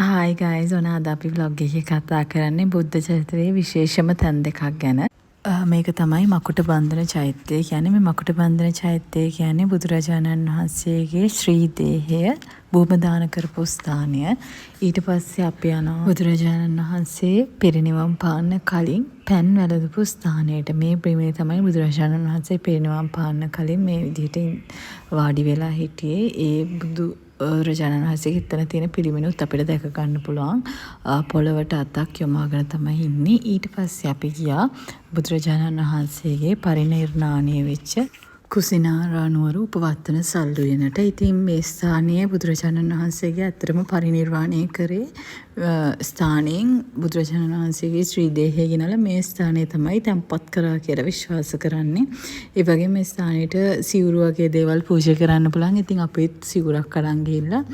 Hi guys ඔන්න අද අපි vlog එකේ කතා කරන්නේ බුද්ධ චරිතයේ විශේෂම තැන් දෙකක් ගැන. මේක තමයි මකුට බන්ධන චෛත්‍යය කියන්නේ. මේ මකුට බන්ධන චෛත්‍යය කියන්නේ බුදුරජාණන් වහන්සේගේ ශ්‍රී දේහය භූම දාන කරපු ස්ථානය. ඊට පස්සේ අපි යනවා බුදුරජාණන් වහන්සේ පිරිනිවන් පාන්න කලින් පෑන් වැළඳපු ස්ථානයට. මේ ප්‍රමේය තමයි බුදුරජාණන් වහන්සේ පිරිනිවන් පාන්න කලින් මේ විදිහට වාඩි වෙලා හිටියේ. ඒ බුදු රජාණන් වහන්සේගේ එතන තියෙන පිළිමිනුත් අපිට දැක ගන්න පුළුවන්. පොළවට අතක් යොමාගෙන තමයි ඉන්නේ. ඊට පස්සේ අපි ගියා බුදුරජාණන් වහන්සේගේ පරිනිර්වාණය වෙච්ච කුසිනාරානුවර උපවත්තන සල්ුවනට. ඉතින් මේ ස්ථානයේ බුදුරජාණන් වහන්සේගේ ඇත්තටම පරිනිර්වාණය කරේ ස්ථානයෙන් බුදුරජාණන් වහන්සේගේ ශ්‍රී දේහය ගෙනලා මේ ස්ථානයේ තමයි තැන්පත් කරා කියලා විශ්වාස කරන්නේ. ඒ වගේම මේ ස්ථානෙට සිවුරු වගේ දේවල් පූජා කරන්න පුළුවන්. ඉතින් අපිත් සිවුරක් අරන් ගිහිල්ලා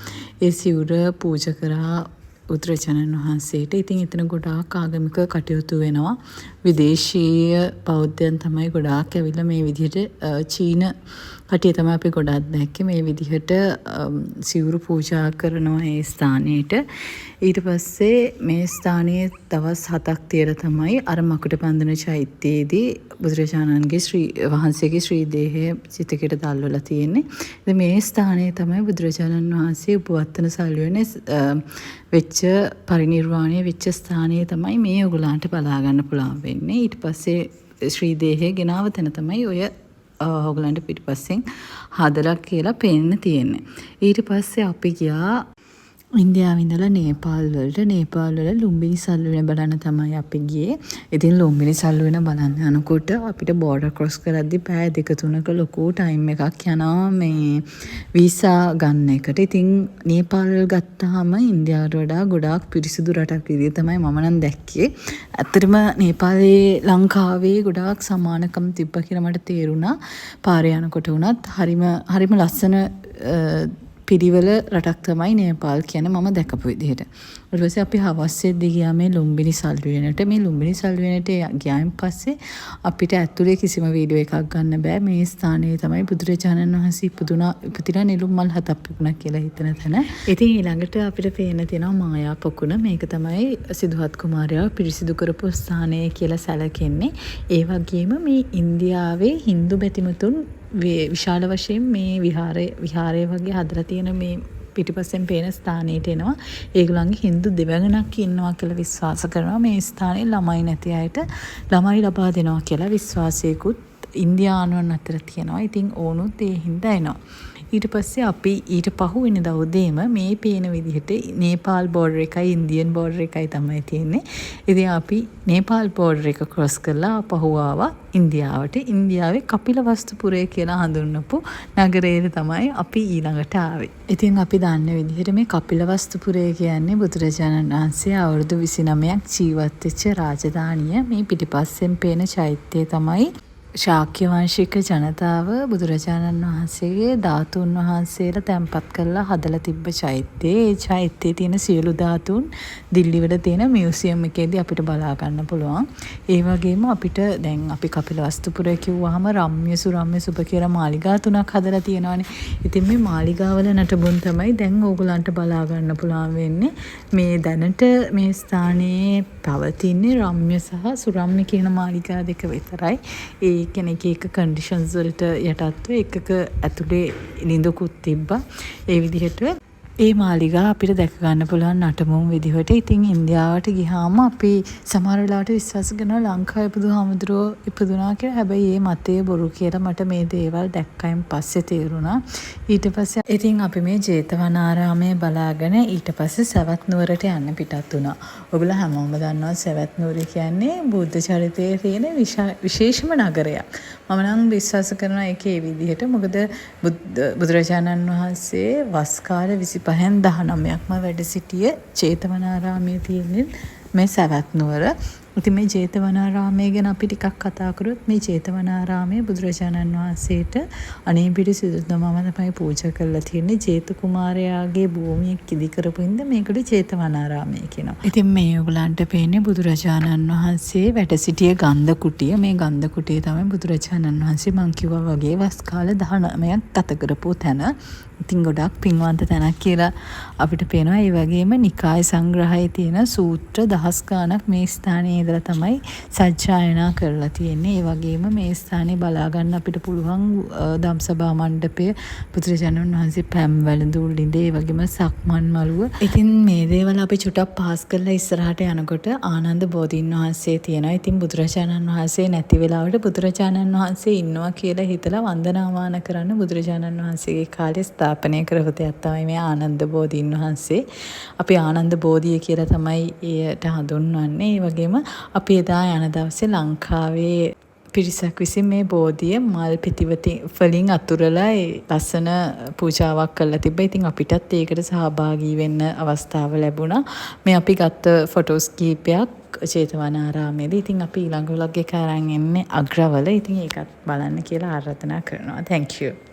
ඒ සිවුර පූජා කරා බුදුරජාණන් වහන්සේට. ඉතින් එතන ගොඩාක් ආගමික කටයුතු වෙනවා. විදේශීය බෞද්ධයන් තමයි ගොඩාක් ඇවිල්ලා මේ විදිහට චීන කටිය තමයි අපි ගොඩාක් දැක්කේ මේ විදිහට සිවුරු පූජා කරනවා ඒ ස්ථානෙට. ඊට පස්සේ මේ ස්ථානයේ දවස් 7ක් තියලා තමයි අර මකුට බන්ධන චෛත්‍යයේදී බුදුරජාණන්ගේ වහන්සේගේ ශ්‍රී දේහය චිතකයට දැල්වලා තියෙන්නේ. ඉතින් මේ ස්ථානයේ තමයි බුදුරජාණන් වහන්සේ උපවත්තන සල්ුවනේ වෙච්ච පරිනිර්වාණය වෙච්ච ස්ථානයේ තමයි මේ ඔයගලන්ට බලා ගන්න පුළුවන් වෙන්නේ. ඊට පස්සේ ශ්‍රී දේහය ගෙනාව තැන තමයි ඔය ඔයගලන්ට පිටිපස්සෙන් හදලා කියලා පේන්න තියෙන්නේ. ඊට පස්සේ අපි ගියා ඉන්දියාවේ ඉඳලා නේපාල් වලට. නේපාල් වල ලුම්බිනි සල්ුවන බලන්න තමයි අපි ගියේ. ඉතින් ලුම්බිනි සල්ුවන බලන්න යනකොට අපිට බෝඩර් ක්‍රොස් කරද්දි පැය 2-3ක ලොකු ටයිම් එකක් යනවා මේ වීසා ගන්න එකට. ඉතින් නේපාල් ගත්තාම ඉන්දියාවට වඩා ගොඩාක් පිරිසිදු රටක් විදිහට තමයි මම නම් දැක්කේ. ඇත්තටම නේපාලේ ලංකාවේ ගොඩාක් සමානකම් තිබ්බ කියලා මට තේරුණා. පාරේ යනකොට උනත් හරිම ලස්සන පිරිවල රටක් තමයි නේපාල් කියන්නේ මම දැකපු විදිහට. ඊට පස්සේ අපි හවස්සෙද්දී ගියා මේ ලුම්බිනි සල්ුවනට. මේ ලුම්බිනි සල්ුවනට ගියායින් පස්සේ අපිට ඇතුලේ කිසිම වීඩියෝ එකක් ගන්න බෑ. මේ ස්ථානයේ තමයි බුදුරජාණන් වහන්සේ ඉපදුනා නෙළුම් මල් 7ක් පිපුණා කියලා හිතන තැන. ඉතින් ඊළඟට අපිට පේන තියෙනවා මායා පොකුණ. මේක තමයි සිදුහත් කුමාරයාව පිරිසිදු කරපු ස්ථානය කියලා සැලකෙන්නේ. ඒ වගේම මේ ඉන්දියාවේ Hindu බැතිමතුන් විශාල වශයෙන් මේ විහාරය වගේ හදලා තියෙන මේ පිටිපස්සෙන් පේන ස්ථානයට එනවා. ඒගොල්ලන්ගේ Hindu දෙවඟනක් ඉන්නවා කියලා විශ්වාස කරනවා. මේ ස්ථානයේ ළමයි නැති අයට ළමයි ලබා දෙනවා කියලා විශ්වාසයකුත් ඉන්දියානුවන් අතර තියෙනවා. ඉතින් ඕනුත් ඒ හින්දා එනවා. ඊට පස්සේ අපි ඊට පහුවෙනිදා උදේම මේ පේන විදිහට නේපාල් බෝඩර් එකයි ඉන්දියන් බෝඩර් එකයි තමයි තියෙන්නේ. ඉතින් අපි නේපාල් බෝඩර් එක ක්‍රොස් කරලා ආපහු ආවා ඉන්දියාවට. ඉන්දියාවේ කපිලවස්තුපුරය කියලා හඳුන්වපු නගරයට තමයි අපි ඊළඟට ආවේ. ඉතින් අපි දන්න විදිහට මේ කපිලවස්තුපුරය කියන්නේ බුදුරජාණන් වහන්සේ අවුරුදු 29ක් ජීවත් වෙච්ච රාජධානිය. මේ පිටිපස්සෙන් පේන චෛත්‍යය තමයි ශාක්‍ය වංශික ජනතාව බුදුරජාණන් වහන්සේගේ ධාතුන් වහන්සේලා තැන්පත් කරලා හදලා තිබ්බ චෛත්‍යය. ඒ චෛත්‍යයේ තියෙන සියලු ධාතුන් දිල්ලිවල තියෙන මියුසියම් එකේදී අපිට බලා ගන්න පුළුවන්. ඒ වගේම අපිට දැන් අපි කපිලවස්තුපුරය කිව්වහම රම්‍ය සුරම්‍ය සුබ කියලා මාලිගා 3ක් හදලා තියෙනවානේ. ඉතින් මේ මාලිගාවල නටබුන් තමයි දැන් ඕගලන්ට බලා ගන්න පුළුවන් වෙන්නේ. මේ දැනට මේ ස්ථානයේ පවතින්නේ රම්‍ය සහ සුරම්‍ය කියන මාලිගා දෙක විතරයි. ඒ කෙනෙක් එක කන්ඩිෂන්ස් වලට යටත්ව එකක ඇතුලේ ලිඳකුත් තිබ්බා. ඒ විදිහට ඒ මාලිගා අපිට දැක ගන්න පුළුවන් නටමුම් විදිහට. ඉතින් ඉන්දියාවට ගියාම අපි සමහර වෙලාවට විශ්වාස කරනවා ලංකාවේ බුදුහාමුදුරුවෝ ඉපදුනා කියලා. හැබැයි ඒ මතය බොරු කියලා මට මේ දේවල් දැක්කයින් පස්සේ තේරුණා. ඊට පස්සේ ඉතින් අපි මේ ජේතවනාරාමයේ බලාගෙන ඊට පස්සේ සවැත් නුවරට යන්න පිටත් වුණා. ඔයගොල්ලෝ හැමෝම දන්නවා සවැත් නුවර කියන්නේ බුද්ධ චරිතයේ තියෙන විශේෂම නගරයක්. මම නම් විශ්වාස කරනවා ඒකේ විදිහට. මොකද බුදුරජාණන් වහන්සේ වස් කාලේ 25-19ක්ම වැඩ සිටිය ජේතවනාරාමයේ තියෙන මේ සවැත් නුවර. ඉතින් මේ ජේතවනාරාමය ගැන අපි ටිකක් කතා කරොත් මේ ජේතවනාරාමයේ බුදුරජාණන් වහන්සේට අනේපිරි සිදුනමම තමයි පූජා කරලා තියෙන්නේ. ජේත කුමාරයාගේ භූමිය කිදි කරපු ඉඳ මේකට ජේතවනාරාමය කියනවා. ඉතින් මේ ඔයගලන්ට පේන්නේ බුදුරජාණන් වහන්සේ වැඩ සිටිය ගන්ධ කුටිය. මේ ගන්ධ කුටිය තමයි බුදුරජාණන් වහන්සේ මං කිව්වා වගේ වස් කාල 19ක් ගත කරපු තැන. ඉතින් ගොඩක් පින්වන්ත තැනක් කියලා අපිට පේනවා. ඒ වගේම නිකාය සංග්‍රහයේ තියෙන සූත්‍ර දහස් ගාණක් මේ ස්ථානයේ ඉඳලා තමයි සජ්ජායනා කරලා තියෙන්නේ. ඒ වගේම මේ ස්ථානේ බලා ගන්න අපිට පුළුවන් ධම්සභා මණ්ඩපය, බුදුරජාණන් වහන්සේ පැම් වැළඳුල් ළිඳේ, ඒ වගේම සක්මන් මළුව. ඉතින් මේ දේවල් අපි චුට්ටක් පාස් කරලා ඉස්සරහට යනකොට ආනන්ද බෝධීන් වහන්සේ තියෙනවා. ඉතින් බුදුරජාණන් වහන්සේ නැති වෙලාවට බුදුරජාණන් වහන්සේ ඉන්නවා කියලා හිතලා වන්දනාමාන කරන්න බුදුරජාණන් වහන්සේගේ කාලේ ස්ථාපනය කරපු දෙයක් තමයි මේ ආනන්ද බෝධීන් වහන්සේ. අපි ආනන්ද බෝධිය කියලා තමයි එයට හඳුන්වන්නේ. ඒ වගේම අපි එදා යන දවසේ ලංකාවේ පිරිසක් විසින් මේ බෝධිය මල් වලින් අතුරලා ලස්සන පූජාවක් කරලා තිබ්බා. ඉතින් අපිටත් ඒකට සහභාගී වෙන්න අවස්ථාව ලැබුණා. මේ අපි ගත්ත ෆොටෝස් කීපයක් ජේතවනාරාමේදී. ඉතින් අපි ඊළඟ vlog එක අරන් එන්නේ අග්‍රවල. ඉතින් ඒකත් බලන්න කියලා ආරාධනා කරනවා. Thank you.